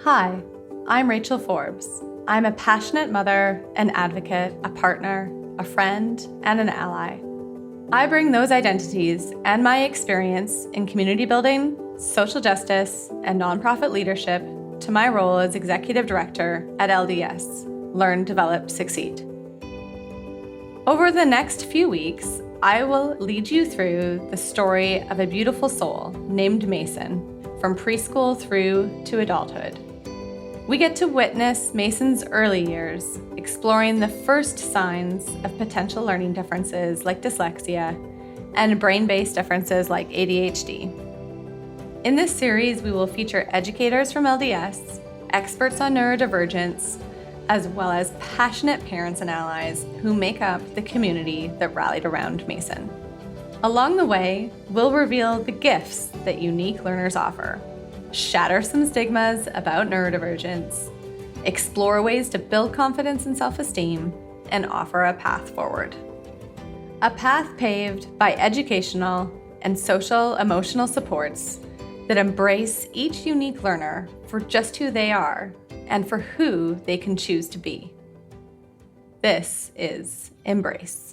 Hi, I'm Rachel Forbes. I'm a passionate mother, an advocate, a partner, a friend, and an ally. I bring those identities and my experience in community building, social justice, and nonprofit leadership to my role as Executive Director at LDS, Learn, Develop, Succeed. Over the next few weeks, I will lead you through the story of a beautiful soul named Mason, from preschool through to adulthood. We get to witness Mason's early years, exploring the first signs of potential learning differences like dyslexia and brain-based differences like ADHD. In this series, we will feature educators from LDS, experts on neurodivergence, as well as passionate parents and allies who make up the community that rallied around Mason. Along the way, we'll reveal the gifts that unique learners offer, shatter some stigmas about neurodivergence, explore ways to build confidence and self-esteem, and offer a path forward. A path paved by educational and social emotional supports that embrace each unique learner for just who they are and for who they can choose to be. This is Embrace.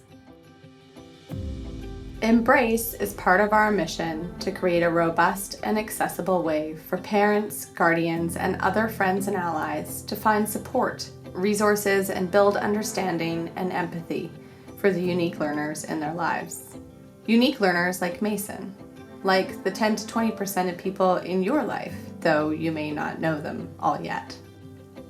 Embrace is part of our mission to create a robust and accessible way for parents, guardians, and other friends and allies to find support, resources, and build understanding and empathy for the unique learners in their lives. Unique learners like Mason, like the 10 to 20% of people in your life, though you may not know them all yet.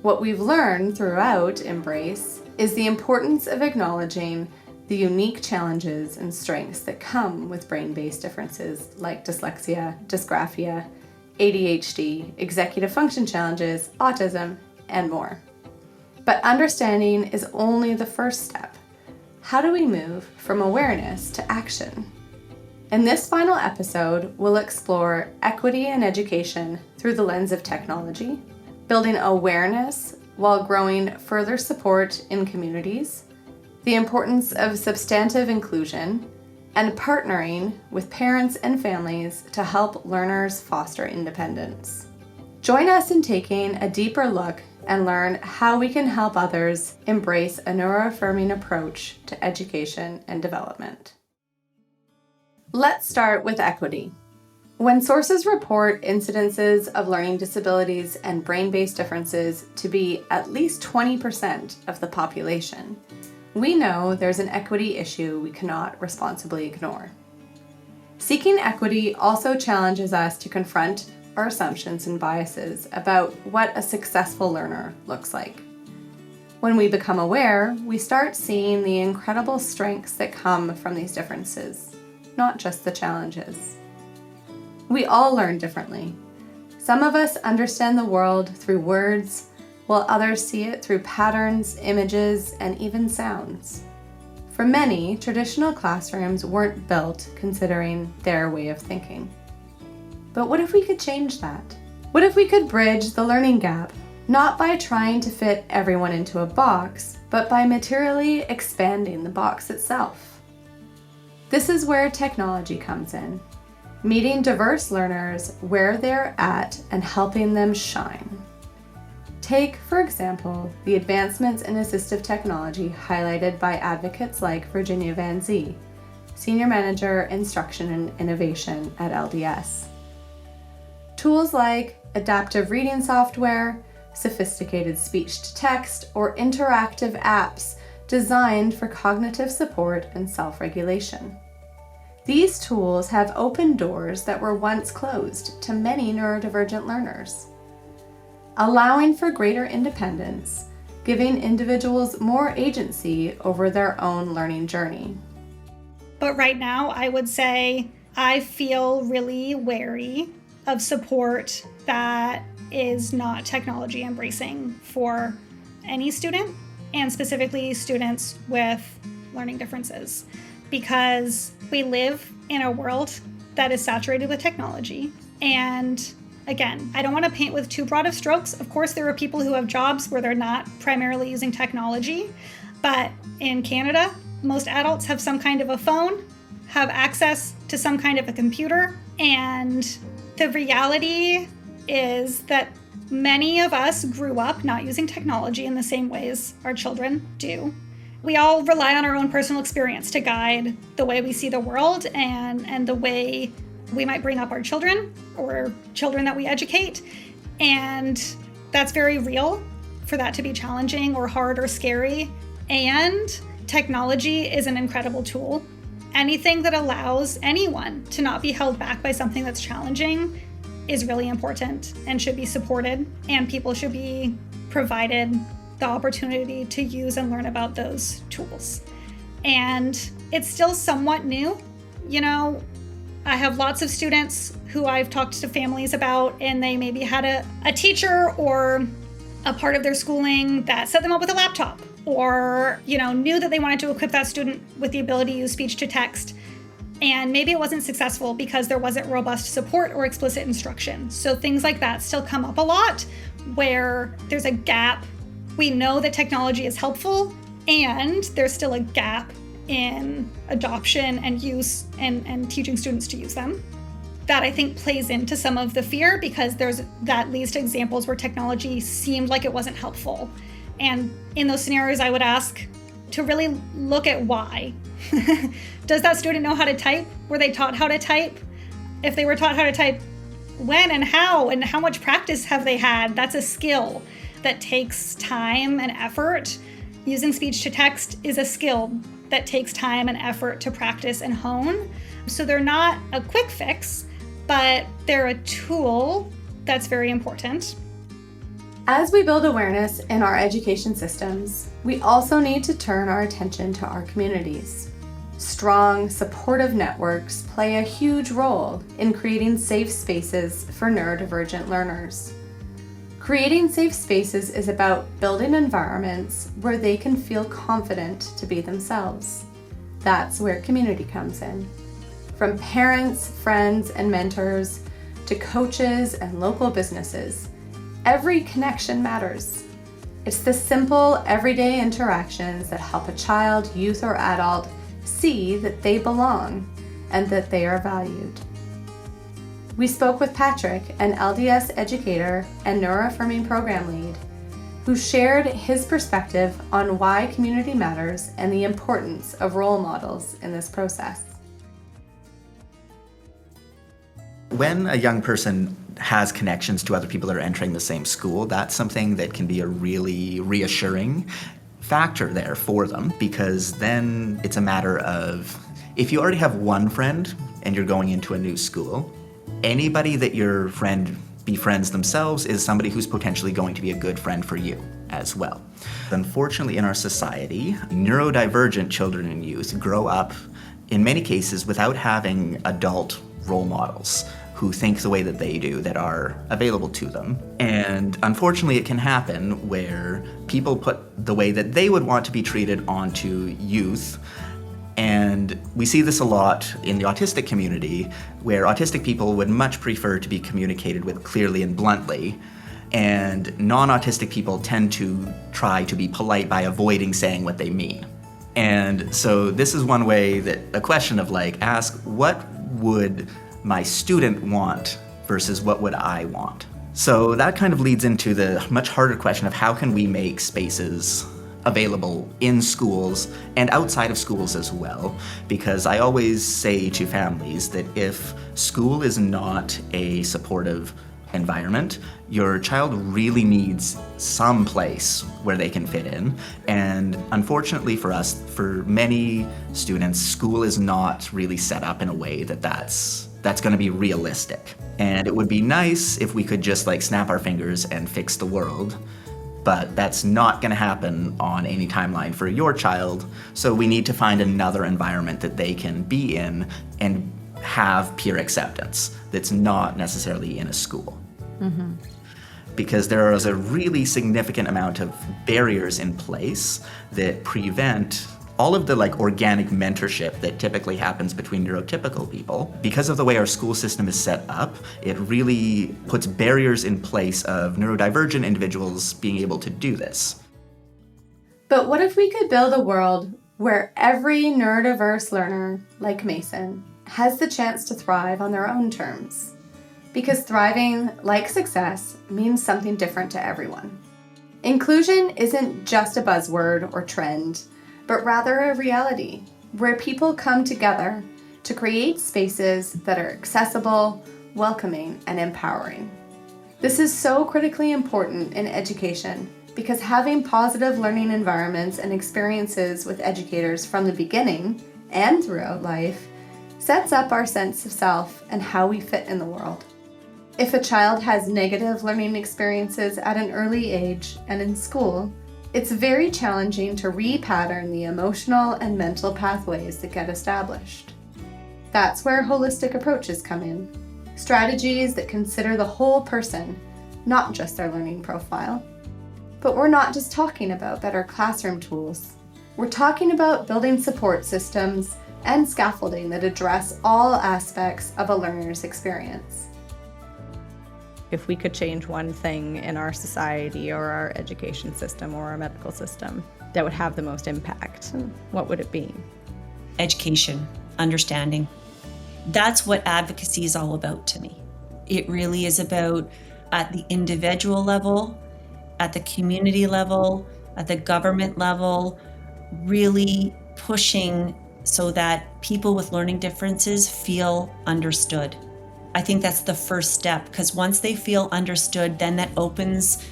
What we've learned throughout Embrace is the importance of acknowledging the unique challenges and strengths that come with brain-based differences like dyslexia, dysgraphia, ADHD, executive function challenges, autism, and more. But understanding is only the first step. How do we move from awareness to action? In this final episode, we'll explore equity in education through the lens of technology, building awareness while growing further support in communities, the importance of substantive inclusion, and partnering with parents and families to help learners foster independence. Join us in taking a deeper look and learn how we can help others embrace a neuroaffirming approach to education and development. Let's start with equity. When sources report incidences of learning disabilities and brain-based differences to be at least 20% of the population, we know there's an equity issue we cannot responsibly ignore. Seeking equity also challenges us to confront our assumptions and biases about what a successful learner looks like. When we become aware, we start seeing the incredible strengths that come from these differences, not just the challenges. We all learn differently. Some of us understand the world through words, while others see it through patterns, images, and even sounds. For many, traditional classrooms weren't built considering their way of thinking. But what if we could change that? What if we could bridge the learning gap, not by trying to fit everyone into a box, but by materially expanding the box itself? This is where technology comes in, meeting diverse learners where they're at and helping them shine. Take, for example, the advancements in assistive technology highlighted by advocates like Virginia Van Zee, Senior Manager, Instruction and Innovation at LDS. Tools like adaptive reading software, sophisticated speech-to-text, or interactive apps designed for cognitive support and self-regulation. These tools have opened doors that were once closed to many neurodivergent learners, allowing for greater independence, giving individuals more agency over their own learning journey. But right now, I would say I feel really wary of support that is not technology embracing for any student, and specifically students with learning differences, because we live in a world that is saturated with technology. And again, I don't want to paint with too broad of strokes. Of course, there are people who have jobs where they're not primarily using technology, but in Canada, most adults have some kind of a phone, have access to some kind of a computer, and the reality is that Many of us grew up not using technology in the same ways our children do. We all rely on our own personal experience to guide the way we see the world and the way we might bring up our children or children that we educate. And that's very real for that to be challenging or hard or scary. And technology is an incredible tool. Anything that allows anyone to not be held back by something that's challenging is really important and should be supported, and people should be provided the opportunity to use and learn about those tools. And it's still somewhat new. You know, I have lots of students who I've talked to families about, and they maybe had a teacher or a part of their schooling that set them up with a laptop, or, you know, knew that they wanted to equip that student with the ability to use speech to text. And maybe it wasn't successful because there wasn't robust support or explicit instruction. So things like that still come up a lot, where there's a gap. We know that technology is helpful, and there's still a gap in adoption and use and teaching students to use them. That I think plays into some of the fear, because that leads to examples where technology seemed like it wasn't helpful. And in those scenarios, I would ask to really look at why. Does that student know how to type? Were they taught how to type? If they were taught how to type, when and how much practice have they had? That's a skill that takes time and effort. Using speech to text is a skill that takes time and effort to practice and hone. So they're not a quick fix, but they're a tool that's very important. As we build awareness in our education systems, we also need to turn our attention to our communities. Strong, supportive networks play a huge role in creating safe spaces for neurodivergent learners. Creating safe spaces is about building environments where they can feel confident to be themselves. That's where community comes in. From parents, friends, and mentors to coaches and local businesses, every connection matters. It's the simple, everyday interactions that help a child, youth, or adult see that they belong and that they are valued. We spoke with Patrick, an LDS educator and Neuroaffirming program lead, who shared his perspective on why community matters and the importance of role models in this process. When a young person has connections to other people that are entering the same school, that's something that can be a really reassuring factor there for them, because then it's a matter of, if you already have one friend and you're going into a new school, anybody that your friend befriends themselves is somebody who's potentially going to be a good friend for you as well. Unfortunately, in our society, neurodivergent children and youth grow up, in many cases, without having adult role models who think the way that they do, that are available to them. And unfortunately, it can happen where people put the way that they would want to be treated onto youth. And we see this a lot in the autistic community, where autistic people would much prefer to be communicated with clearly and bluntly, and non-autistic people tend to try to be polite by avoiding saying what they mean. And so this is one way that a question of ask, what would my student want versus what would I want? So that kind of leads into the much harder question of how can we make spaces available in schools and outside of schools as well, because I always say to families that if school is not a supportive environment, your child really needs some place where they can fit in. And unfortunately for us, for many students, school is not really set up in a way that's going to be realistic. And it would be nice if we could just snap our fingers and fix the world, but that's not going to happen on any timeline for your child. So we need to find another environment that they can be in and have peer acceptance that's not necessarily in a school. Mm-hmm. Because there is a really significant amount of barriers in place that prevent all of the organic mentorship that typically happens between neurotypical people. Because of the way our school system is set up, it really puts barriers in place of neurodivergent individuals being able to do this. But what if we could build a world where every neurodiverse learner, like Mason, has the chance to thrive on their own terms? because thriving, like success, means something different to everyone. Inclusion isn't just a buzzword or trend, but rather a reality where people come together to create spaces that are accessible, welcoming, and empowering. This is so critically important in education because having positive learning environments and experiences with educators from the beginning and throughout life sets up our sense of self and how we fit in the world. If a child has negative learning experiences at an early age and in school, it's very challenging to repattern the emotional and mental pathways that get established. That's where holistic approaches come in. Strategies that consider the whole person, not just their learning profile. But we're not just talking about better classroom tools. We're talking about building support systems and scaffolding that address all aspects of a learner's experience. If we could change one thing in our society or our education system or our medical system that would have the most impact, what would it be? Education, understanding. That's what advocacy is all about to me. It really is about at the individual level, at the community level, at the government level, really pushing so that people with learning differences feel understood. I think that's the first step, because once they feel understood, then that opens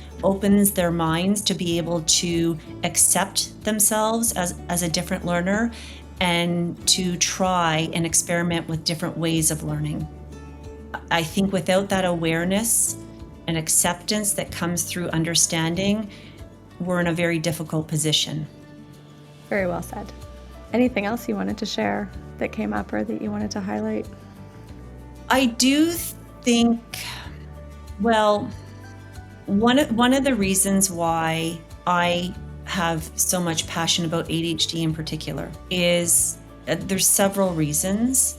their minds to be able to accept themselves as a different learner and to try and experiment with different ways of learning. I think without that awareness and acceptance that comes through understanding, we're in a very difficult position. Very well said. Anything else you wanted to share that came up or that you wanted to highlight? I do think, well, one of the reasons why I have so much passion about ADHD in particular is there's several reasons,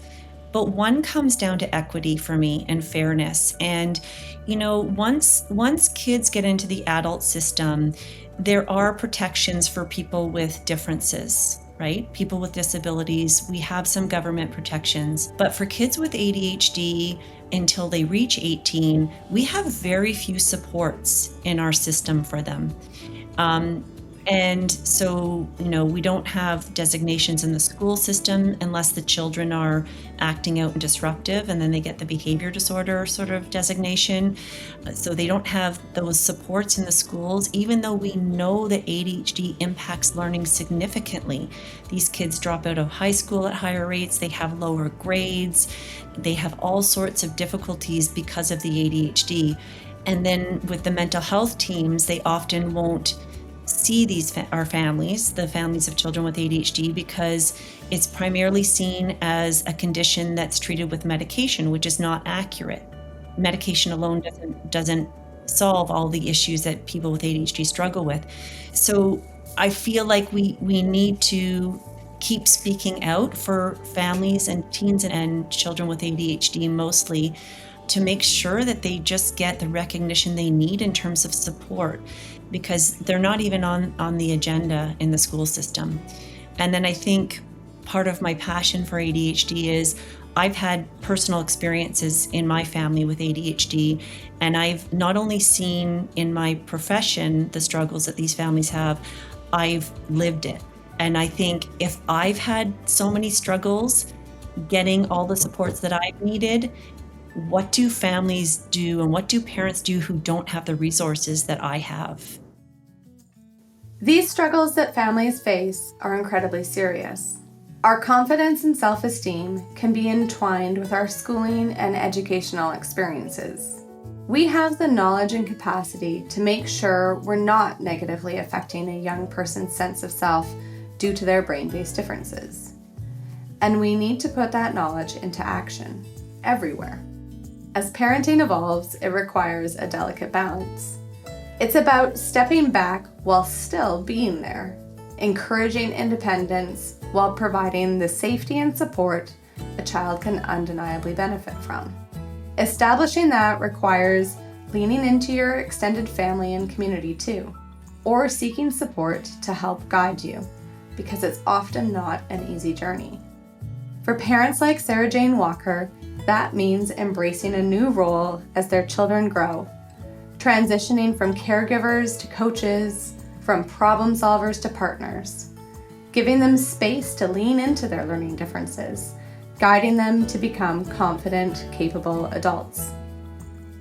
but one comes down to equity for me and fairness. And, you know, once kids get into the adult system, there are protections for people with differences. Right? People with disabilities, we have some government protections. But for kids with ADHD, until they reach 18, we have very few supports in our system for them. And so, you know, we don't have designations in the school system unless the children are acting out and disruptive, and then they get the behavior disorder sort of designation. So they don't have those supports in the schools, even though we know that ADHD impacts learning significantly. These kids drop out of high school at higher rates, they have lower grades, they have all sorts of difficulties because of the ADHD. And then with the mental health teams, they often won't see our families, the families of children with ADHD, because it's primarily seen as a condition that's treated with medication, which is not accurate. Medication alone doesn't solve all the issues that people with ADHD struggle with. So I feel like we need to keep speaking out for families and teens and children with ADHD mostly, to make sure that they just get the recognition they need in terms of support, because they're not even on the agenda in the school system. And then I think part of my passion for ADHD is I've had personal experiences in my family with ADHD, and I've not only seen in my profession the struggles that these families have, I've lived it. And I think if I've had so many struggles getting all the supports that I've needed, what do families do and what do parents do who don't have the resources that I have? These struggles that families face are incredibly serious. Our confidence and self-esteem can be entwined with our schooling and educational experiences. We have the knowledge and capacity to make sure we're not negatively affecting a young person's sense of self due to their brain-based differences. And we need to put that knowledge into action, everywhere. As parenting evolves, it requires a delicate balance. It's about stepping back while still being there, encouraging independence while providing the safety and support a child can undeniably benefit from. Establishing that requires leaning into your extended family and community too, or seeking support to help guide you, because it's often not an easy journey. For parents like Sarah Jane Walker, that means embracing a new role as their children grow, transitioning from caregivers to coaches, from problem solvers to partners, giving them space to lean into their learning differences, guiding them to become confident, capable adults.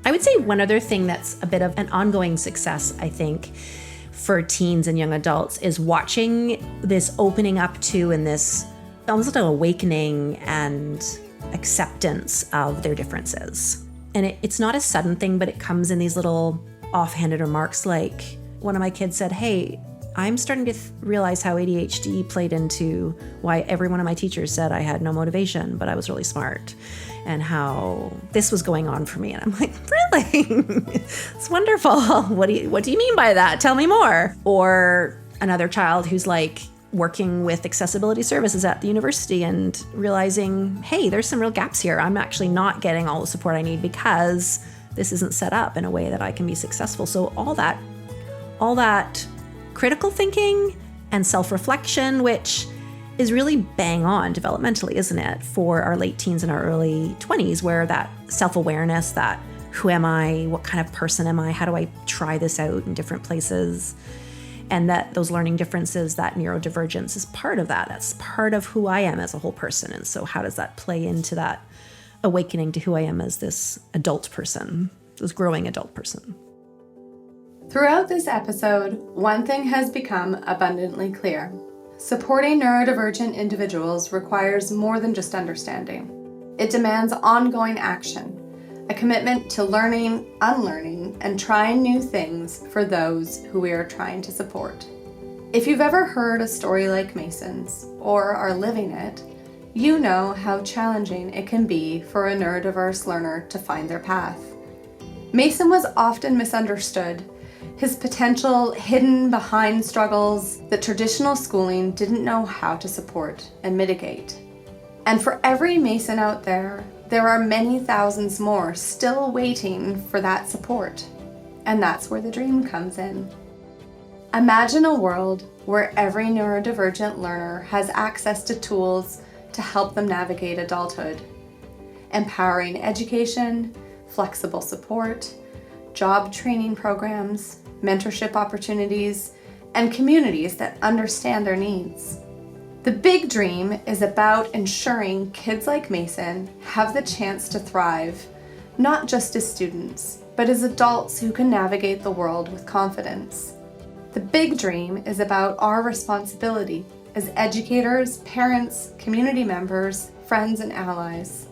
I would say one other thing that's a bit of an ongoing success, I think, for teens and young adults is watching this opening up to and this almost like an awakening and acceptance of their differences. And it's not a sudden thing, but it comes in these little offhanded remarks. Like one of my kids said, "Hey, I'm starting to realize how ADHD played into why every one of my teachers said I had no motivation, but I was really smart, and how this was going on for me." And I'm like, really? It's wonderful. What do you mean by that? Tell me more. Or another child who's like working with accessibility services at the university and realizing, hey, there's some real gaps here. I'm actually not getting all the support I need because this isn't set up in a way that I can be successful. So all that critical thinking and self-reflection, which is really bang on developmentally, isn't it, for our late teens and our early 20s, where that self-awareness, that who am I, what kind of person am I, how do I try this out in different places, and that those learning differences, that neurodivergence is part of that. That's part of who I am as a whole person. And so how does that play into that awakening to who I am as this adult person, this growing adult person? Throughout this episode, one thing has become abundantly clear. Supporting neurodivergent individuals requires more than just understanding. It demands ongoing action, a commitment to learning, unlearning, and trying new things for those who we are trying to support. If you've ever heard a story like Mason's, or are living it, you know how challenging it can be for a neurodiverse learner to find their path. Mason was often misunderstood, his potential hidden behind struggles that traditional schooling didn't know how to support and mitigate. And for every Mason out there, there are many thousands more still waiting for that support. And that's where the dream comes in. Imagine a world where every neurodivergent learner has access to tools to help them navigate adulthood. Empowering education, flexible support, job training programs, mentorship opportunities, and communities that understand their needs. The big dream is about ensuring kids like Mason have the chance to thrive, not just as students, but as adults who can navigate the world with confidence. The big dream is about our responsibility as educators, parents, community members, friends, and allies.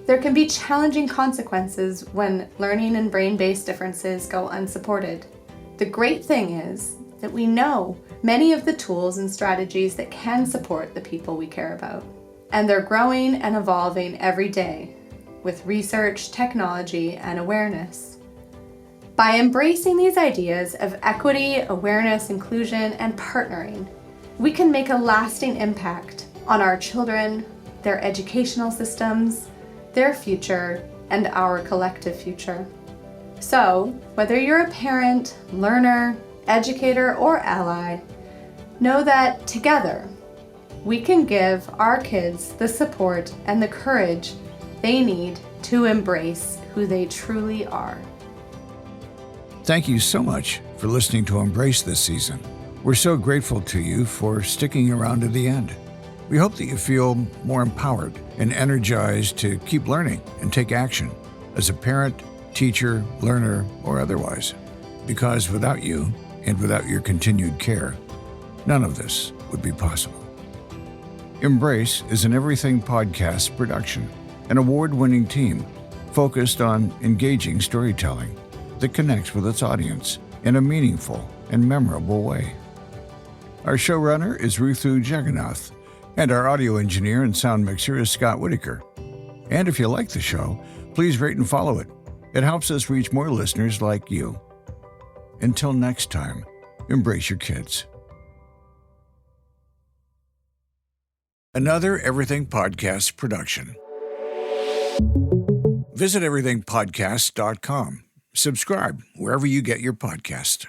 There can be challenging consequences when learning and brain-based differences go unsupported. The great thing is that we know many of the tools and strategies that can support the people we care about. And they're growing and evolving every day with research, technology, and awareness. By embracing these ideas of equity, awareness, inclusion, and partnering, we can make a lasting impact on our children, their educational systems, their future, and our collective future. So, whether you're a parent, learner, educator, or ally, know that together, we can give our kids the support and the courage they need to embrace who they truly are. Thank you so much for listening to Embrace this season. We're so grateful to you for sticking around to the end. We hope that you feel more empowered and energized to keep learning and take action as a parent, teacher, learner, or otherwise. Because without you, and without your continued care, none of this would be possible. Embrace is an Everything Podcast production, an award-winning team focused on engaging storytelling that connects with its audience in a meaningful and memorable way. Our showrunner is Ruthu Jagannath, and our audio engineer and sound mixer is Scott Whitaker. And if you like the show, please rate and follow it. It helps us reach more listeners like you. Until next time, embrace your kids. Another Everything Podcast production. Visit everythingpodcast.com. Subscribe wherever you get your podcast.